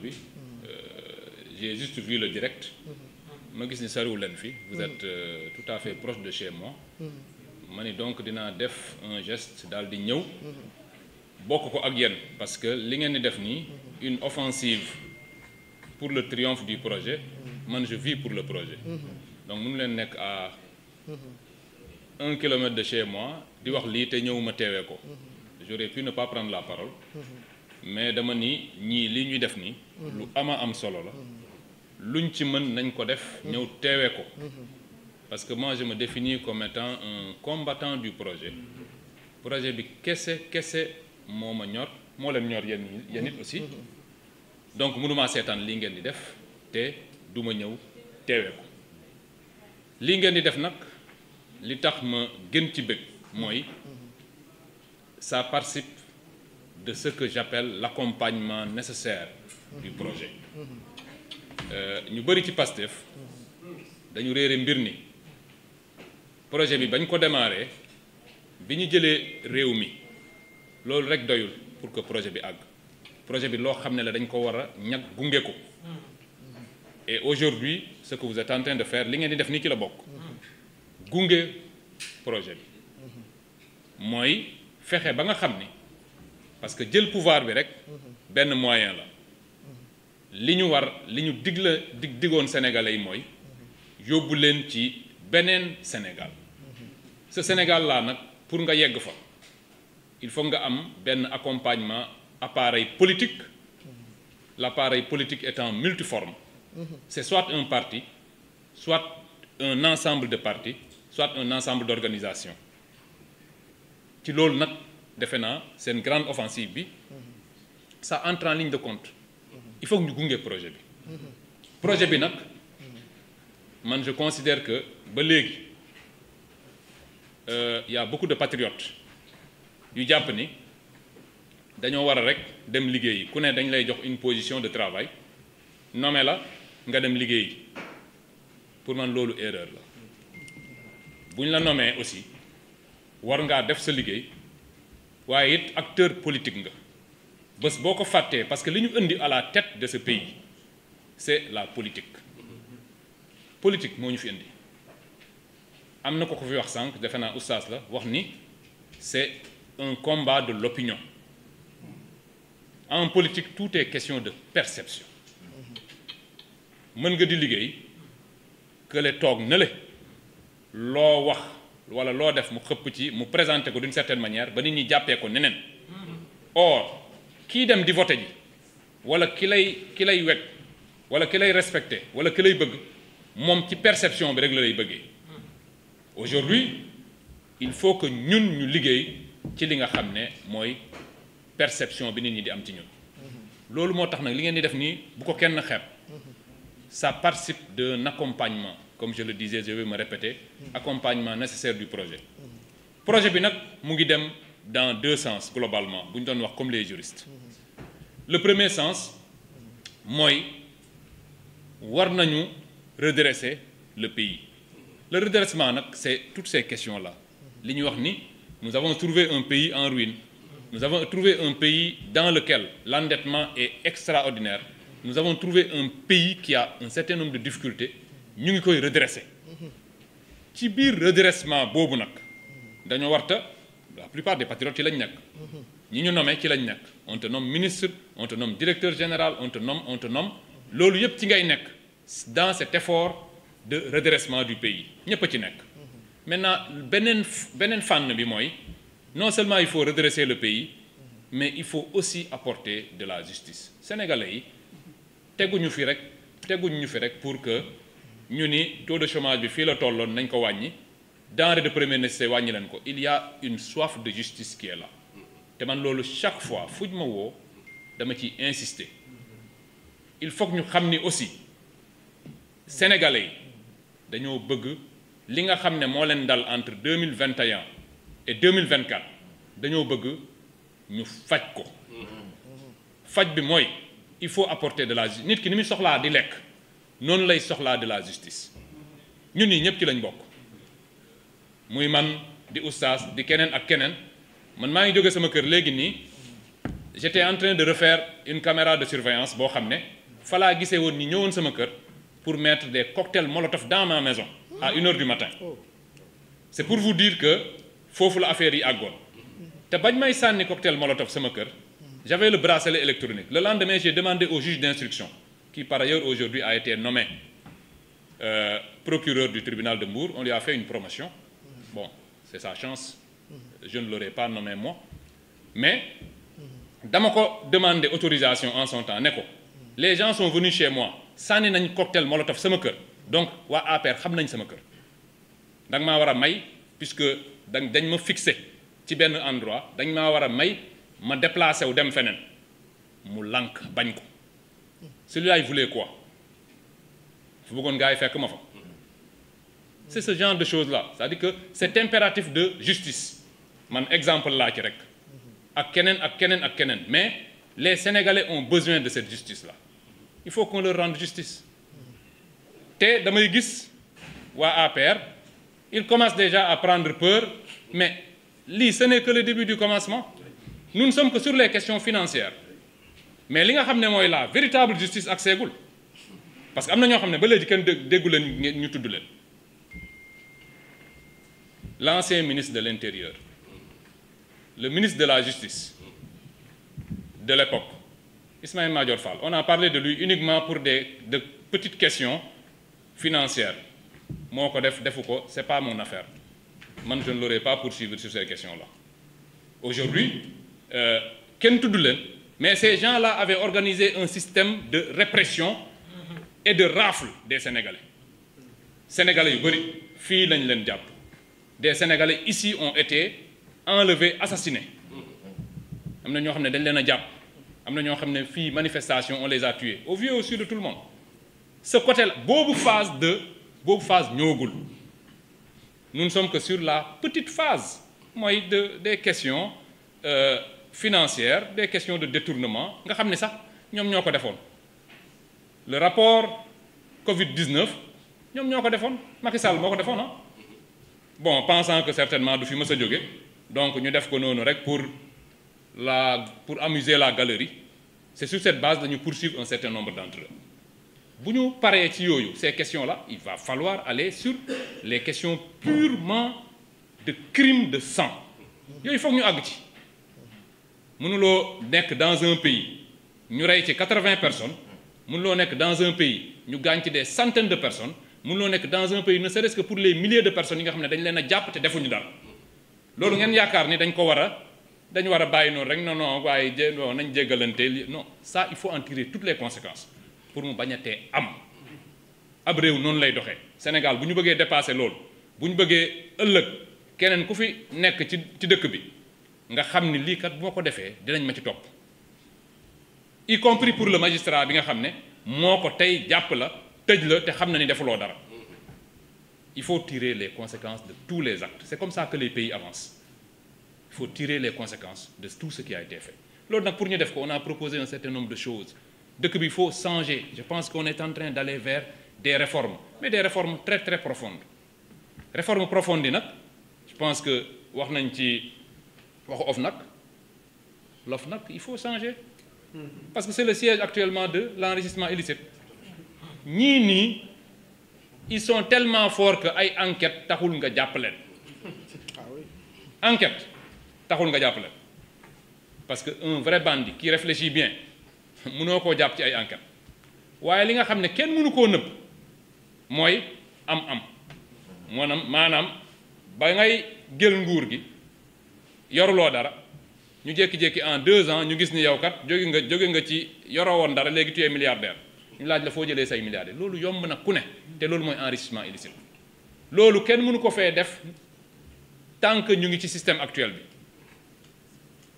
bi j'ai juste vu le direct ma gis ni sariwul leen fi vous êtes tout à fait proche de chez moi ma ni donc dinaa def un geste daal di ñëw bokk ko ak yéen parce que li ngeen di def nii une offensive pour le triomphe du projet man je vis pour le projet donc mënu leen nekk à 1 kilomètre de chez moi di wax lii te ñëw ma teewee ko j'aurais pu ne pas prendre la parole mais dama ni ñii li ñuy def nii lu ama am solo la luñ ci mën nañ ko def ñëw teewee ko parce que moi je me définis comme étant un combattant du projet bi kese moo ma ñor moo leen ñor yéen it aussi donc mënumaa seetaan lii ngeen di def te du ma ñëw teewee ko lii ngeen di def nag li tax ma gën ci bëgg mooy ça participe de ce que j'appelle l'accompagnement nécessaire du projet ñu bëri ci Pastef dañu réere mbir ni projet bi bañ ko démarré bi ñu jëlee réew mi loolu rek doyul pour que projet bi àgg projet bi loo xam ne la dañ ko war a ñag gunge ko et aujourd'hui ce que vous êtes en train de faire li ngeen di def nii ci la bokk gunge projet bi mooy fexe ba nga xam ni parce que jël pouvoir bi rek benn moyen la li ñu digoon sénégalais yi mooy yóbbu leen ci beneen Sénégal ce Sénégal là nag pour nga yegg fa il faut nga am benn accompagnement appareil politique l'appareil politique étant multiforme c'est soit un parti soit un ensemble de partis soit un ensemble d'organisations ci loolu nag defe naa seen grande offensive bi ça entre en ligne de compte il faut que ñu gunge projet bi nag man je considère que ba léegi y a beaucoup de patriotes yu jàpp ni dañoo war a rek dem liggéeyi ku ne dañ lay jox une position de travail nommé la nga dem liggéeyi pour man loolu erreur la bu ñu la nommé aussi war ngaa def sa liggéey waaye it acteur politique nga bés boo ko fàttee parce que li ñu indi à la tête de ce pays c'est la politique moo ñu fi indi am na ko fi wax sànq defe naa oustaz la wax ni c'est un combat de l'opinion en politique tout est question de perception mën nga di liggéey kële toog na le loo wax wala loo def mu xëpp ci mu présenter ko d'une certaine manière ba nit ñi jàppee ko neneen or kii dem di voter ji wala ki lay wekk wala ki lay respecter wala ki lay bëgg moom ci perception bi rek la lay bëggee aujourd'hui il faut que ñun ñu liggéey ci li nga xam ne mooy perception bi nit ñi di am ci ñun loolu moo tax nag li ngeen di def nii bu ko kenn xeeb ça participe d'un accompagnement comme je le disais je vais me répéter accompagnement nécessaire du projet bi nag mu ngi dem dans deux sens globalement bu ñu doon wax comme les juristes le premier sens mooy war nañu redresser le pays le redressement nag c'est toutes ces questions là li ñuy wax ni nous avons trouvé un pays en ruine nous avons trouvé un pays dans lequel l'endettement est extraordinaire nous avons trouvé un pays qui a un certain nombre de difficultés ñu ngi koy redresser ci biir redressement boobu nag dañoo warta la plupart des patriotes ci lañ nekk ñi ñu nommé ci lañ nekk on te nomme ministre on te nomme directeur général on te nomme loolu yëpp ci ngay nekk dans cet effort de redressement du pays ñëpp a ci nekk maintenant beneen fànn bi mooy non seulement il faut redresser le pays mais il faut aussi apporter de la justice sénégalais yi teguñu fi rek pour que ñu ni taux de chômage bi fii la tolloon nañ ko wàññi denrée de première nécessité wàññi leen ko il y a une soif de justice qui est là te man loolu chaque fois fuñ ma woo dama ciy insister il faut que ñu xam ni aussi sénégalais yi dañoo bëgg li nga xam ne moo leen dal entre 2021 et 2024 dañoo bëgg ñu faj ko faj bi mooy il faut apporter de la justice nit ki ni muy soxlaa di lekk noonu lay soxlaa de la justice ñun ñii ñëpp ci lañ bokk muy man di oustaz di keneen ak keneen man maa ngi jóge sama kër léegi nii j'étais en train de refaire une caméra de surveillance boo xam ne fa laa gisee woon ni ñëwoon sama kër pour mettre des cocktails Molotov dans ma maison à 1h du matin. C'est pour vous dire que foofu la affaire yi àggoon te bañ may sànni cocktail Molotov sama kër j'avais le bracelet électronique. Le lendemain j'ai demandé au juge d'instruction qui par ailleurs aujourd'hui a été nommé procureur du tribunal de Mbour. On lui a fait une promotion. Bon, c'est sa chance, je ne l'aurais pas nommé moi, mais dama ko demandé autorisation en son temps ne ko les gens sont venus chez moi sànni nañ cocktail Molotov sama kër donc waa APR xam nañ sama kër da nga maa war a may puisque dañ ma fixé ci benn endroit dañ maa war a may ma déplacé wu dem feneen mu lànk bañ ko celui-là il voulait quoi fu bëggoon gars yi fekk ma fa. C'est ce genre de choses-là c'est-à-dire que cet impératif de justice man exemple laa ci rek ak keneen ak keneen ak keneen mais les Sénégalais ont besoin de cette justice-là il faut qu'on leur rende justice te damay gis waa APR ils commencent déjà à prendre peur mais lii ce n'est que le début du commencement nous ne sommes que sur les questions financières mais li nga xam ne mooy la véritable justice ak seegul parce que am na ñoo xam ne ba léegi kenn déggu leen ñu tudd leen. L'ancien ministre de l'Intérieur, le ministre de la Justice de l'époque, Ismaïla Madior Fall, on a parlé de lui uniquement pour de petites questions financières. Moo ko defu ko, c'est pas mon affaire. Man je ne l'aurais pas poursuivi sur ces questions-là. Aujourd'hui, kenn tudd leen, mais ces gens-là avaient organisé un système de répression et de rafle des Sénégalais. Sénégalais yu bari fii lañ leen jàpp. Des Sénégalais ici ont été enlevés, assassinés. Am na ñoo xam ne dañ leen a jàpp am na ñoo xam ne fii manifestation on les a tués au vu et au su de tout le monde. Ce côté-là boobu phase ñëwagul. Nous ne sommes que sur la petite phase mooy des questions financières des questions de détournement nga xam ne sax ñoom ñoo ko defoon. Le rapport Covid-19 ñoom ñoo ko defoon Macky Sall moo ko defoon ah. Bon pensant que certainement du fi mës a jóge donc ñu def ko noonu rek pour amuser la galerie c'est sur cette base dañu poursuivre un certain nombre d'entre eux bu ñu paree ci yooyu ces questions-là il va falloir aller sur les questions purement de crime de sang yooyu foog ñu àgg ci mënuloo nekk dans un pays ñu rey ci 80 personnes mënuloo nekk dans un pays ñu gaañ ci des centaines de personnes mënuloo nekk dans un pays ne serait-ce que pour les milliers de personnes yi nga xam ne dañ leen a jàpp te defuñu dara loolu ngeen yaakaar ni dañ war a bàyyi noonu rek non waaye nañ jéggalante non ça il faut en tirer toutes les conséquences pour mu bañ a tee am ab réew noonu lay doxee Sénégal bu ñu bëggee dépasser loolu bu ñu bëggee ëllëg keneen ku fi nekk ci dëkk bi nga xam ni lii kat bu ma ko defee dinañ ma ci topp y compris pour le magistrat bi nga xam ne moo ko tey jàpp la tëj la te xam na ni defuloo dara il faut tirer les conséquences de tous les actes c'est comme ça que les pays avancent il faut tirer les conséquences de tout ce qui a été fait loolu nag pour ñu def ko on a proposé un certain nombre de choses dëkk bi il faut changer je pense qu'on est en train d'aller vers des réformes mais des réformes très très profondes réformes profondes yi nag je pense que wax nañ ci waxu l'OFNAC il faut changer parce que c'est le siège actuellement de l'enrichissement illicite ñii nii ils sont tellement forts que ay enquête taxul nga jàpp leen enquête taxul nga jàpp leen parce que un vrai bandit qui réfléchit bien mënoo koo jàpp ci ay enquête waaye li nga xam ne kenn mënu koo nëbb mooy am maanaam ba ngay jël nguur gi yoruloo dara ñu jékki-jékki en 2 ans ñu gis ni yow kat jóge nga ci yoroo woon dara léegi tu es milliardaire ñu laaj la foo jëlee say milliards loolu yomb na ku ne te loolu mooy enrichissement illicite loolu kenn mënu ko fee def tant que ñu ngi ci système actuel bi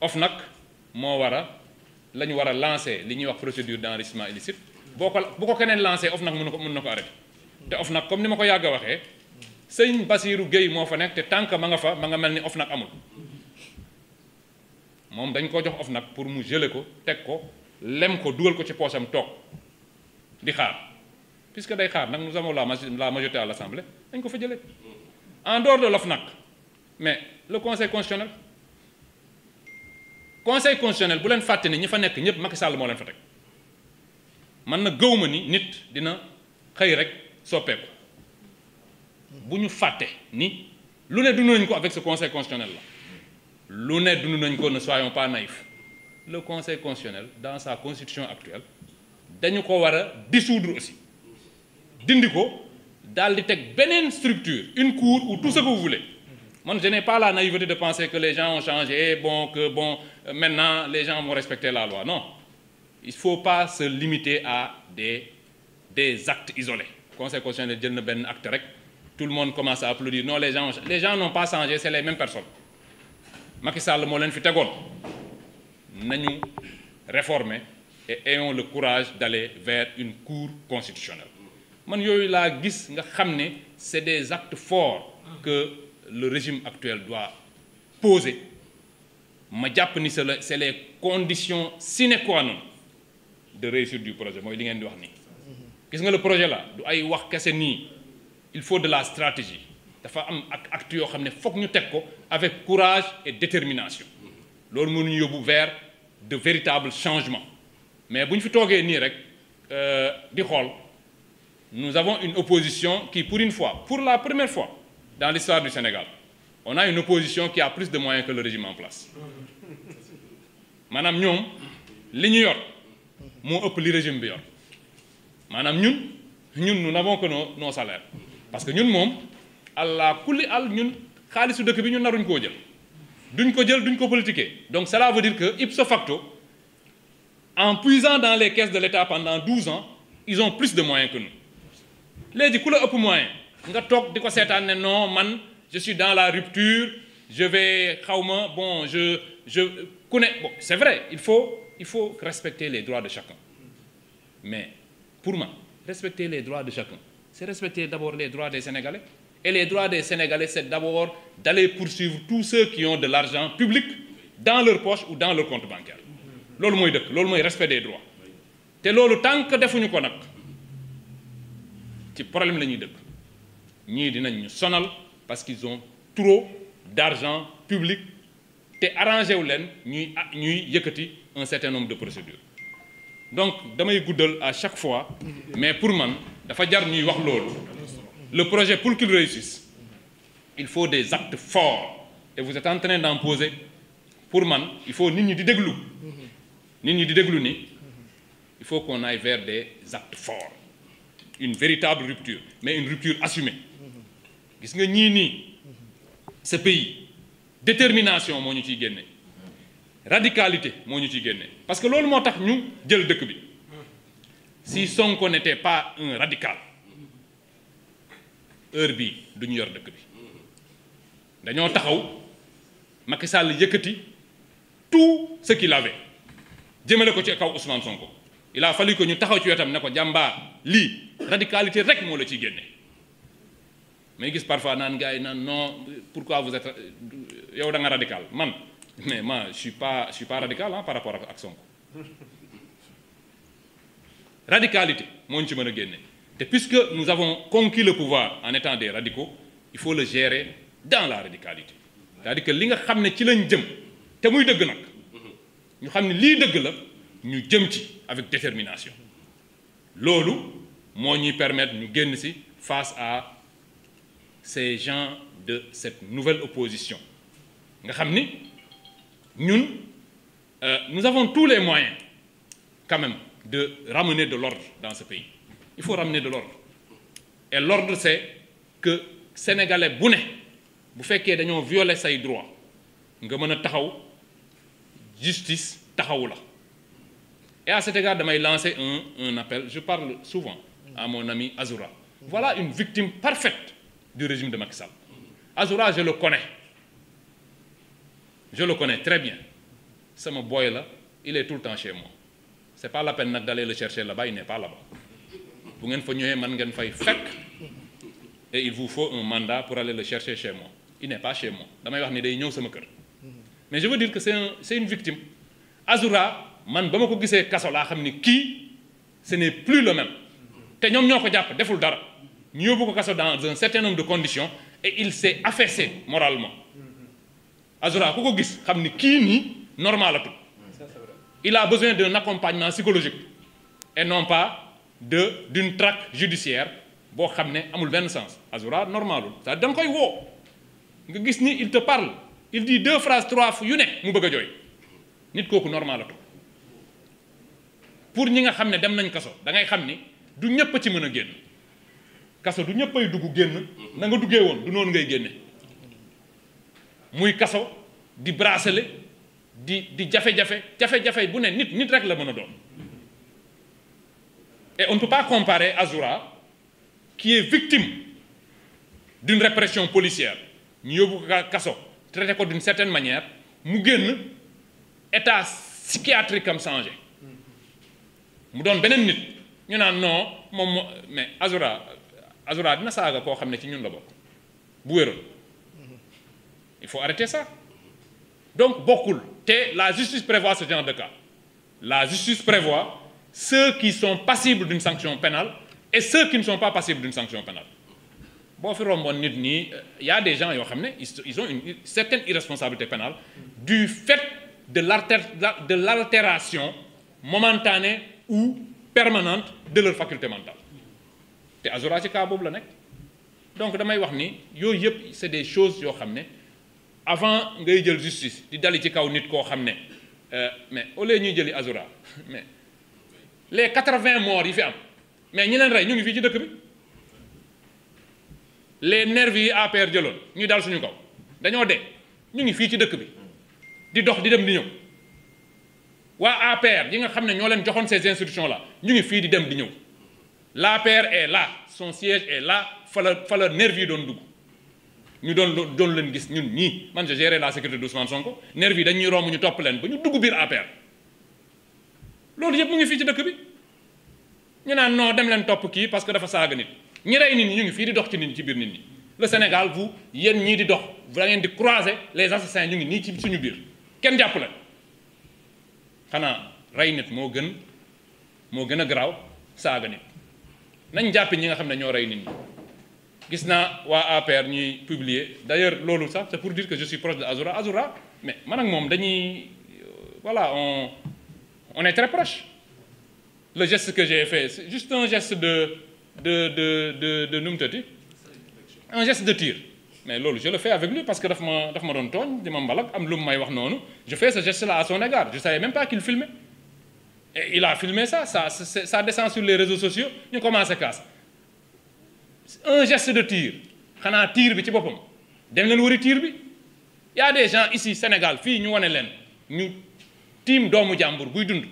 OFNAC moo la ñu war a lancer li ñuy wax procédure d'enrichissement illicite bu ko keneen lancer OFNAC mën na ko arrêter te OFNAC comme ni ma ko yàgg a waxee sëñ Bassirou Gueye moo fa nekk te tant que ma nga mel ni OFNAC amul moom dañ ko jox OFNAC pour mu geler ko teg ko lem ko dugal ko ci poosam toog di xaar puisque day xaar nag nous avons la majorité à l'Assemblée dañ ko fa jëlee en dehors de l'OFNAC mais le Conseil constitutionnel conseil constitutionnel bu leen fàtte ni ñi fa nekk ñëpp Macky Sall moo leen fa teg man na gëwma ni nit dina xëy rek soppeeku bu ñu fàtte ni lu ne dund nañ ko avec ce conseil constitutionnel là lu ne dund nañ ko, ne soyons pas naïfs. Le conseil constitutionnel dans sa constitution actuelle dañu ko war a dissoudre aussi dindi ko daal di teg beneen structure, une cour ou tout ce que vous voulez. Moi, je n'ai pas la naïveté de penser que les gens ont changé, maintenant les gens vont respecter la loi. Non, il ne faut pas se limiter à des actes isolés. Le Conseil constitutionnel jël na benn acte rek, tout le monde commence à applaudir. Non, les gens n'ont pas changé, c'est les mêmes personnes. Macky Sall moo leen fi tegoon nañu réformer et ayons le courage d'aller vers une cour constitutionnelle. Man yooyu laa gis nga xam ne c'est des actes forts que le régime actuel doit poser. Ma jàpp ni c'est les conditions sine qua non de réussite du projet mooy li ngeen di wax nii. Gis nga le projet là du ay wax kese nii, il faut de la stratégie. Dafa am ak acte yoo xam ne foog ñu teg ko avec courage et détermination. Loolu moo ñu yóbbu vers de véritables changements. Mais bu ñu fi toogee nii rek di xool, nous avons une opposition qui, pour une fois, pour la première fois dans l'histoire du Sénégal, on a une opposition qui a plus de moyens que le régime en place. Maanaam ñoom li ñu yor moo ëpp li régime bi yor. Maanaam ñun nous n'avons que nos salaires. Parce que ñun moom allah kulli al ñun xaalisu dëkk bi ñun naruñ koo jël. Duñ ko jël, duñ ko politiquer. Donc cela veut dire que ipso facto, en puisant dans les caisses de l'État pendant 12 ans, ils ont plus de moyens que nous. Léegi ku la ëpp moyen nga toog di ko seetaan ne non man je suis dans la rupture, je vais xawma bon je connais bon c'est vrai il faut respecter les droits de chacun. Mais pour moi respecter les droits de chacun c'est respecter d'abord les droits des Sénégalais. Et les droits des Sénégalais, c'est d'abord d'aller poursuivre tous ceux qui ont de l'argent public dans leur poche ou dans leur compte bancaire. Loolu mooy dëkk, loolu mooy respect des droits. Te loolu tant que defuñu ko nag ci problème la ñuy dëkk. Ñii dinañ ñu sonal parce qu'ils ont trop d'argent public te arrangé wu leen ñuy yëkkati un certain nombre de procédures. Donc damay guddal à chaque fois, mais pour man dafa jar ñuy wax loolu. Le projet, pour qu'il réussisse, il faut des actes forts. Et vous êtes en train d'en poser. Pour man, il faut nit ñi di déglu. Nit ñi di déglu ni il faut qu'on aille vers des actes forts. Une véritable rupture, mais une rupture assumée. Gis nga ñii nii ce pays détermination moo ñu ciy génne. Radicalité moo ñu ciy génne. Parce que loolu moo tax ñu jël dëkk bi. Si Sonko n'était pas un radical, heure bii du ñu yor dëkk bi dañoo taxaw Macky Sall yëkkati tout ce qu'il avait jëmale ko ci kaw Ousmane Sonko il a fallu que ñu taxaw ci wetam ne ko jàmbaar lii radicalité rek moo la ciy génne. may gis parfois naan gars yi naan non pourquoi vous êtes yow da nga radical man mais moi je suis pas radical par rapport ak Sonko radicalité moo ñu ci mën a génne. Et puisque nous avons conquis le pouvoir en étant des radicaux, il faut le gérer dans la radicalité. C'est-à-dire que li nga xam ne ci lañ jëm te muy dëgg nag ñu xam ne lii dëgg la ñu jëm ci avec détermination. Loolu moo ñuy permettre ñu génn ci face à ces gens de cette nouvelle opposition. nga xam ni ñun nous avons tous les moyens quand même de ramener de l'ordre dans ce pays. Il faut ramener de l'ordre. Et l'ordre, c'est que Sénégalais bu ne bu fekkee dañoo violer say droits nga mën a taxaw justice taxawu la. Et à cet égard damay lancer un appel. Je parle souvent à mon ami Azoura. Voilà une victime parfaite du régime de Macky Sall. Azoura, je le connais très bien. Sama boy la, il est tout le temps chez moi. C'est pas la peine nag d'aller le chercher là-bas, il n'est pas là-bas. Bu ngeen fa ñëwee man ngeen fay fekk et il vous faut un mandat pour aller le chercher chez moi. Il n'est pas chez moi. Damay wax ni day ñëw sama kër. Mais je veux dire que c'est une victime. Azoura man ba ma ko gisee kaso laa xam ni kii ce n'est plus le même. Te ñoom ñoo ko jàpp deful dara. Ñu yóbbu ko kaso dans un certain nombre de conditions et il s'est affaissé moralement. Azoura ku ko gis xam ni kii nii normalatul. Il a besoin d'un accompagnement psychologique et non pas d'une traque judiciaire boo xam ne amul benn sens. Azoura normalul c'est-à-dire da nga koy woo nga gis ni il te parle il dit 2 phrases 3 yu ne mu bëgg a jooy nit kooku normalatul. pour ñi nga xam ne dem nañ kaso da ngay xam ni du ñëpp ci mën a génn kaso du ñëpp ay dugg génn na nga duggee woon du noonu ngay génne muy kaso di bracelet di jafe-jafe bu ne nit rek la mën a doon. Et on ne peut pas comparer Azoura qui est victime d'une répression policière ñu yóbbu ko kaso traité ko d'une certaine manière mu génn état psychiatrique am changé mu doon beneen nit ñu naan non moom mais Azoura dina saaga koo xam ne ci ñun la bokk bu wéroon il faut arrêter ça. Donc bokkul te la justice prévoit ce genre de cas. La justice prévoit ceux qui sont passibles d'une sanction pénale et ceux qui ne sont pas passibles d'une sanction pénale. boo fi romboon nit ñi y a des gens yoo xam ne ils ont une certaine irresponsabilité pénale du fait de l'altération momentanée ou permanente de leur faculté mentale te Azoura ci cas boobu la nekk. Donc damay wax ni yooyu yëpp c'est des choses yoo xam ne avant ngay jël justice di dali ci kaw nit koo xam ne mais au lieu ñuy jëli Azoura mais les 80 morts yi fi am mais ñi leen rey ñu ngi fii ci dëkk bi les nervis yi APR jëloon ñu dal suñu kaw dañoo dee ñu ngi fii ci dëkk bi di dox di dem di ñëw waa APR yi nga xam ne ñoo leen joxoon ces institutions là ñu ngi fii di dem di ñëw l'APR est là son siège est là fa la nervis yi doon dugg ñu doon leen gis ñun ñii man je gérais la sécurité d'Ousmane Sonko nervis yi dañuy romb ñu topp leen ba ñu dugg biir APR loolu yëpp mu ngi fii ci dëkk bi ñu naan non dem leen topp kii parce que dafa saaga nit ñi rey nit ñi ñu ngi fii di dox ci nit ñi ci biir nit ñi le Sénégal vous yéen ñii di dox da ngeen di croiser les assassins ñu ngi nii ci suñu biir kenn jàpp leen xanaa rey nit moo gën a garaaw saaga nit nañ jàppi ñi nga xam ne ñoo rey nit ñi. gis naa waa APR ñuy publier d'ailleurs loolu sax c'est pour dire que je suis proche de Azoura mais man ak moom dañuy voilà on est très proche. Le geste que j'ai fait c'est juste un geste de nu mu tëddi un geste de tir mais loolu je le fais avec lui parce que daf ma doon tooñ di ma mbalak am lu mu may wax noonu je fais ce geste là à son égard je savais même pas qu'il filmait et il a filmé ça descend sur les réseaux sociaux ñu commencé casse un geste de tir xanaa tir bi ci boppam dem leen wari tir bi y a des gens ici Sénégal fii ñu wane leen ñu tiim doomu jàmbur buy dund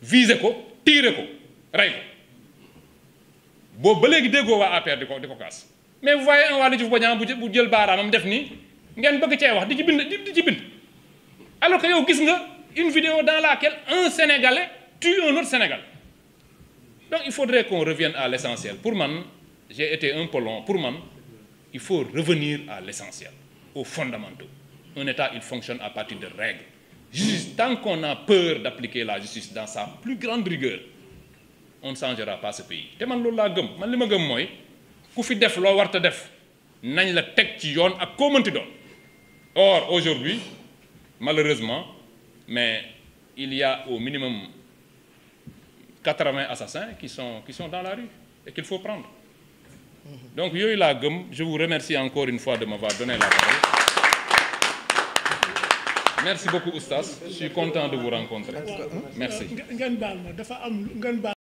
viser ko tirer ko rey ko boobu ba léegi déggoo waa APR di ko kaas mais vous voyez un Waly Diouf Bodiang bu jël baaraamam def nii ngeen bëgg cee wax di ci bind alors que yow gis nga une vidéo dans laquelle un Sénégalais tue un autre Sénégalais. Donc il faudrait qu'on revienne à l'essentiel. Pour moi, j'ai été un peu long. Pour moi, il faut revenir à l'essentiel, aux fondamentaux. Un État, il fonctionne à partir de règles. Juste tant qu'on a peur d'appliquer la justice dans sa plus grande rigueur, on ne changera pas ce pays. te man loolu laa gëm man li ma gëm mooy ku fi def loo warta def nañ la teg ci yoon ak koo mënti doon. Or aujourd'hui malheureusement mais il y a au minimum 80 assassins qui sont dans la rue et qu'il faut prendre. Donc yooyu laa gëm. Je vous remercie encore une fois de m'avoir donné la parole. Merci beaucoup Oustaz. Je suis content de vous rencontrer. Merci.